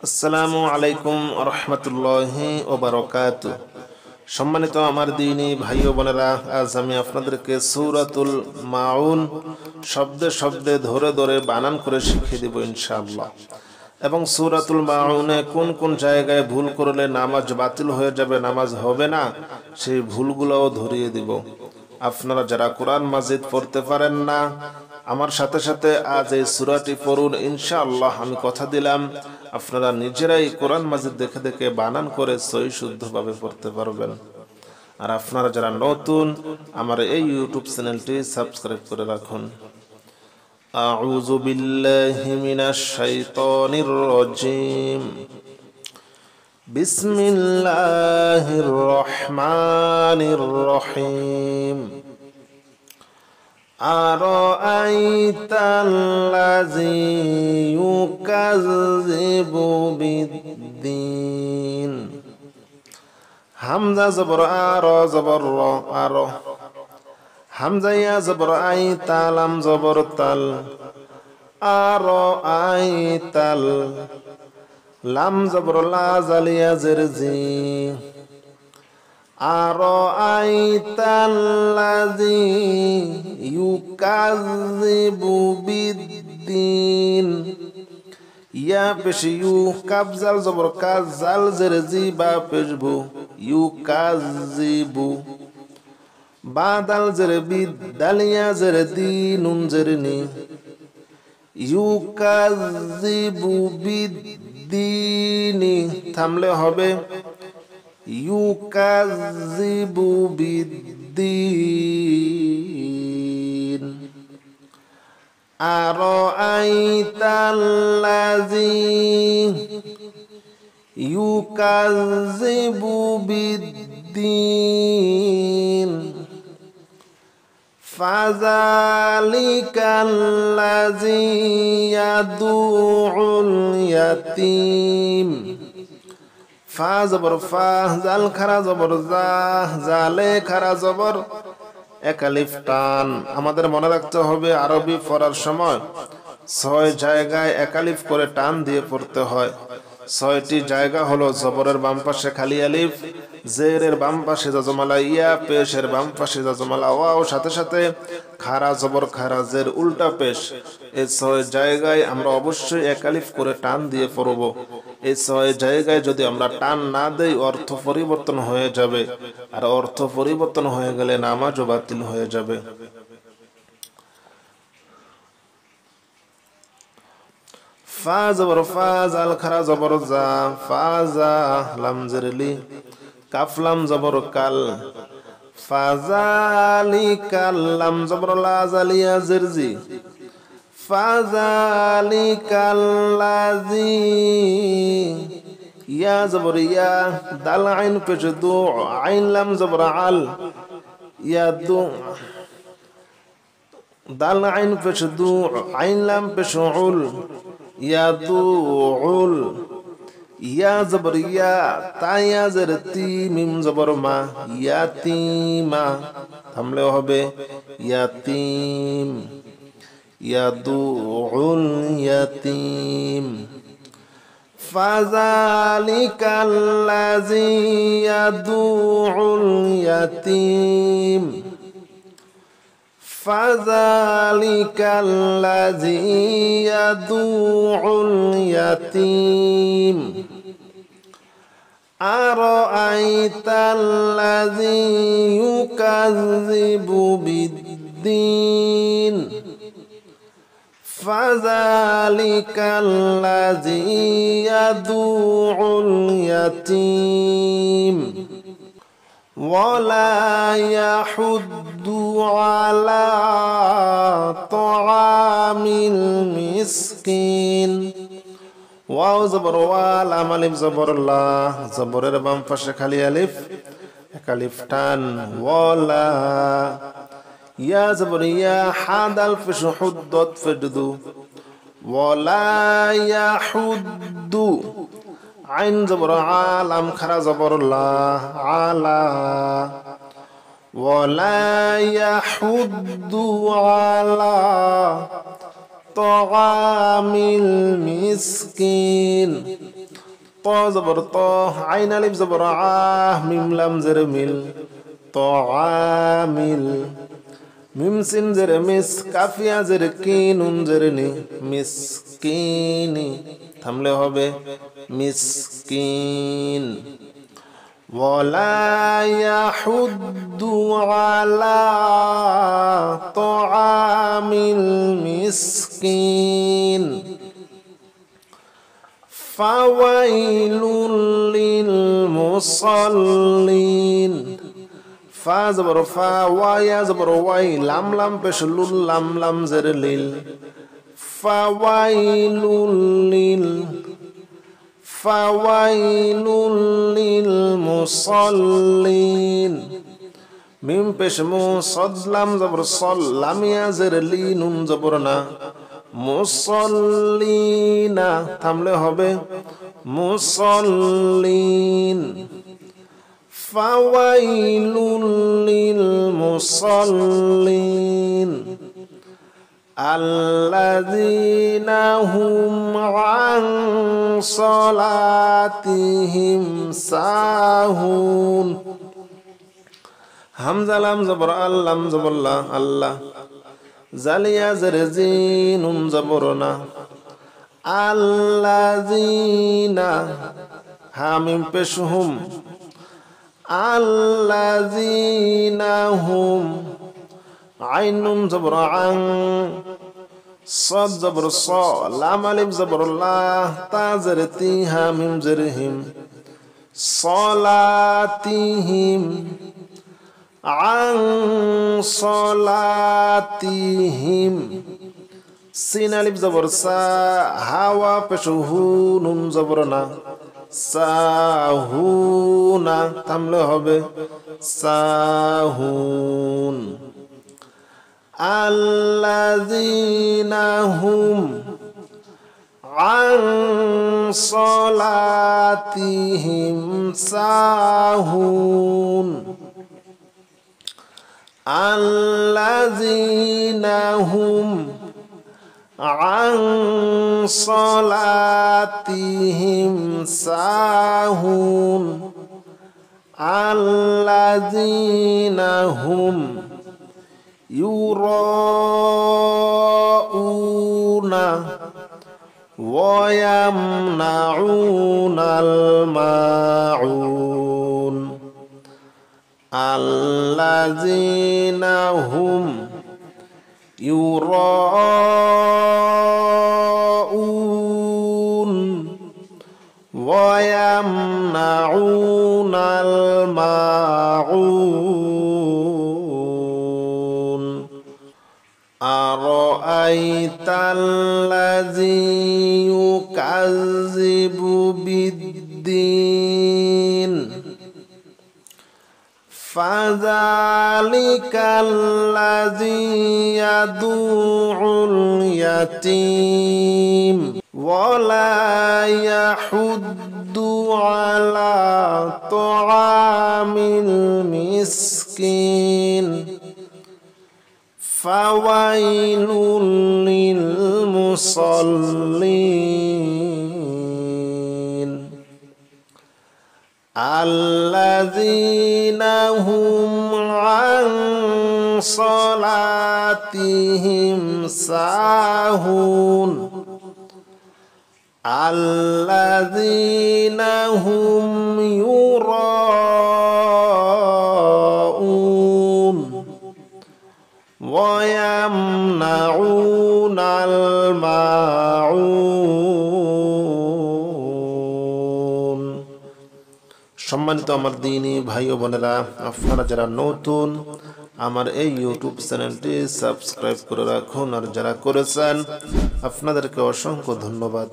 আসসালামু আলাইকুম রহমতুল্লাহি ওয়া বারাকাতুহু। সম্মানিত আমার দ্বীনী ভাই ও বোনেরা, আজ আমি আপনাদেরকে সূরাতুল মাউন শব্দে শব্দে ধরে ধরে বানান করে শিখিয়ে দেব ইনশাআল্লাহ। এবং সূরাতুল মাউনে কোন কোন জায়গায় ভুল করলে নামাজ বাতিল হয়ে যাবে, নামাজ হবে না, সেই ভুলগুলোও ধরিয়ে দিব। আপনারা যারা কোরআন মাজিদ পড়তে পারেন না, আমার সাথে সাথে আজ এই সূরাটি পড়ুন ইনশাআল্লাহ। আমি কথা দিলাম আপনারা নিজেরাই কোরআন মাজিদ দেখে দেখে বানান করে সহি শুদ্ধভাবে পড়তে পারবেন। আর আপনারা যারা নতুন, আমার এই ইউটিউব চ্যানেলটি সাবস্ক্রাইব করে রাখুন। আউযু বিল্লাহি মিনাশ শাইতানির রাজিম। বিসমিল্লাহির রহমানির রহিম। আরাআইতাল্লাযী ইউকাযযিবু বিদ্দীন। হামজা জবর আর, জবর র, আর। হামজা ইয়া জবর আই, তালাম জবর তাল। আরাআইতাল। লাম জবর লা, জালিয়া জের জি। আরাআইতাল্লাযী ইউকাযযিবু বিদ্দীন। ইয়া পেশ ইউ, কাফ জাল জবর কাজ, জাল জের জি, বা পেশ ভু, ইউকাযযিবু। বা দাল জের বি, দালিয়া জের দি, নুন জের নি। ইউকাযযিবু বিদ্দীনি, থামলে হবে ইউকাযযিবু বিদ্দীন। আরাআইতাল্লাযী ইউকাযযিবু বিদ্দীন। ফাযালিকাল্লাযী ইয়াদুউল ইয়াতীম। ফা জবর ফা, জাল খারা জবর জা, জালে খারা জবর এক আলিফ টান। আমাদের মনে রাখতে হবে আরবি পড়ার সময় 6 জায়গায় এক আলিফ করে টান দিয়ে পড়তে হয়। 6টি জায়গা হলো জবরের বাম পাশে খালি আলিফ, জেরের বাম পাশে জাজমালা ইয়া, পেশের বাম পাশে জাজমালা ওয়া, ও সাথে সাথে খারা জবর খারা জের উল্টা পেশ। এই 6 জায়গায় আমরা অবশ্যই এক আলিফ করে টান দিয়ে পড়ব। এই 6 জায়গায় যদি আমরা টান না দেই অর্থ পরিবর্তন হয়ে যাবে, আর অর্থ পরিবর্তন হয়ে গেলে নামাজও বাতিল হয়ে যাবে। ফা জবর ফা, জাল খারা জবর জা, ফাজা, লাম জের লি, কাফ লাম জবর কাল। ফাযালিকাল, লাম জবর লা, জালিয়া জের জি। ফাযালিকাল্লাযী, ইয়া জবর ইয়া, দাল আইন পেশ দু, আইন লাম জবর আল, ইয়া দু, দাল আইন পেশ দু, আইন লাম পেশ উল, ইয়া দু উল। ইয়া জবর ইয়া, তা ইয়া জের তি, মিম জবর মা, ইয়াতীমা, থামলেও হবে ইয়াতীম। ইয়াদুউল ইয়াতীম। ফাযালিকাল্লাযী ইয়াদুউল ইয়াতীম। ফাযালিকাল্লাযী ইয়াদুউল ইয়াতীম। আরাআইতাল্লাযী ইউকাযযিবু বিদ্দীন। ফাযালিকাল্লাযী ইয়াদুউল ইয়াতীম। ওয়ালা ইয়াহুদ্দু আলা তাআমিল মিসকিন। ওয়াও জবর ওয়া, লাম আলিফ জবর লা, জবরের বাম পাশে খালি আলিফ, এক আলিফ টান, ওয়ালা। ইয়া জবর ইয়া, হা দাল পেশ হুদ্দত ফেদু, ওয়ালা ইয়াহুদ্দু। আইন জবর আ, লাম খারা জবর লা, আলা। ওয়ালা ইয়াহুদ্দু আলা طعام المسكين ত জবর ত, আইন আলিফ জবর আ, মিম লাম জের মিল, ত আমিল। মিম সিন জের মিস, কাফিয়া জের কি, নুন জের নি, মিসকিনি। থামলে হবে মিসকিন। ওয়ালা ইয়াহুদ্দু আলা তাআমিল মিসকিন। ফাওয়াইলুল লিল মুসাল্লিন। ফা জবর ফা, ওয়া ইয়া জবর ওয়াই, লাম লাম পেশ লুল, লাম লাম জের লিল, ফাওয়াইলুল লিল, ফাওয়াইলুল লিল মুসাল্লিন। মিম পেশ মু, সদ লাম জবর সল, লাম ইয়া জের লি, নুন জবর না, মুসাল্লিনা। থামলে হবে মুসাল্লিন। ফাওয়াইলুল লিল মুসাল্লিন আল্লাযীনা হুম আন সালাতিহিম সাহুন। হামজা লাম জবর আল, লাম জবর লা, আল্লাহ। জালিয়া জের জি, নুন জবর না, আল্লাযীনা। হামিম পেশ হুম, আল্লাযীনা হুম। আইন নুন জবর আন, সদ জবর স, লাম আলিফ জবর লা, তা জের তি, হামিম জের হিম, সলাতিহিম, আন সলাতিহিম। সিন আলিফ জবর সা, হাওয়া পেশ হু, নুন জবর না, সাহুনা। থামলে হবে সাহুন। আল্লাযীনা হুম আন সালাতিহিম সাহুন। আল্লাযীনা হুম আন সালাতিহিম সাহুন। আল্লাযীনা হুম ইউরাউনা ওয়া ইয়ামনাউনাল মাউন। আল্লাযীনা হুম ইউরাউন ওয়া ইয়ামনাউনাল মাউন। আরাআইতাল্লাযী ইউকাযযিবু বিদ্দীন ফাযালিকাল্লাযী ইয়াদুউল ইয়াতীম ওয়া লা ইয়াহুদ্দু আলা তাআমিল মিসকিন। ফাওয়াইলুল লিল মুসাল্লিন আল্লাযীনা হুম আন সালাতিহিম সাহুন। আল্লাযীনা হুম ইউরাউন ওয়া ইয়ামনাউনাল মাউন। সম্মানিত আমার দ্বীনী ভাই ও বোনেরা, আপনারা যারা নতুন আমার এই ইউটিউব চ্যানেলটি সাবস্ক্রাইব করে রাখুন, আর যারা করেছেন আপনাদেরকে অসংখ্য ধন্যবাদ।